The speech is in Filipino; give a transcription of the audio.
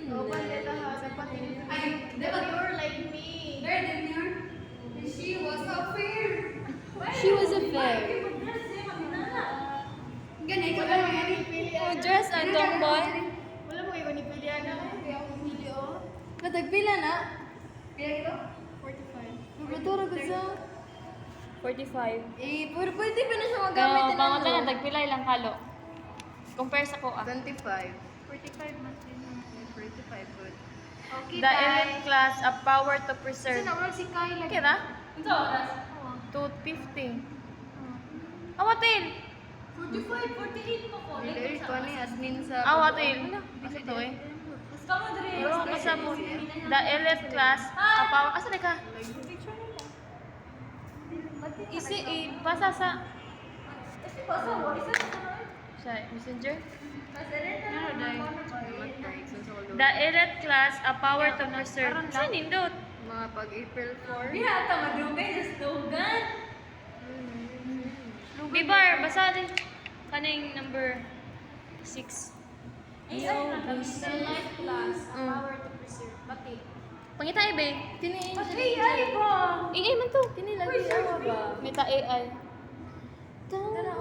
Open nila ha, dapat Ay, dapat you're like me. Very demure. She was so fair. She was a fair. Ganun, ikaw Wala lang mo yan. yung pilihan. Oh, dress ang tomboy. Wala mo yung pilihan na. Kaya ako pili oh. Natagpila na. Pila ito? 45. Mabutura ko sa... 45. Eh, pero pwede pa na siya magamit Pero na pangatla na tagpila ilang kalo. Compare sa ko 25. 45 mas din. 45 good. Okay, The elite class, a power to preserve. Kasi naman si Kai lagi. Kira? Ito, oras. 250. Awatil! 45, 48 pa ko. Dili ko ni admin sa. Awatil. Kasi to eh. Kamu dre. Pero kasabot. The elite class, a power... Asa na ka? Isi, pasa sa... Kasi basa mo, isa na ka. Sa messenger? Namatay. The elite class, a power to preserve. Saan nindot? Mga pag April 4. Di ata madugay sa slogan. Bibar, basa din. Kaning number 6. Ay, saan na kami? The life class, a power to preserve. Bati. Pangita ibe. Tiniin siya. Ay, ko. Ingay man to. Tinilagay awa ba? Meta AI. Tara,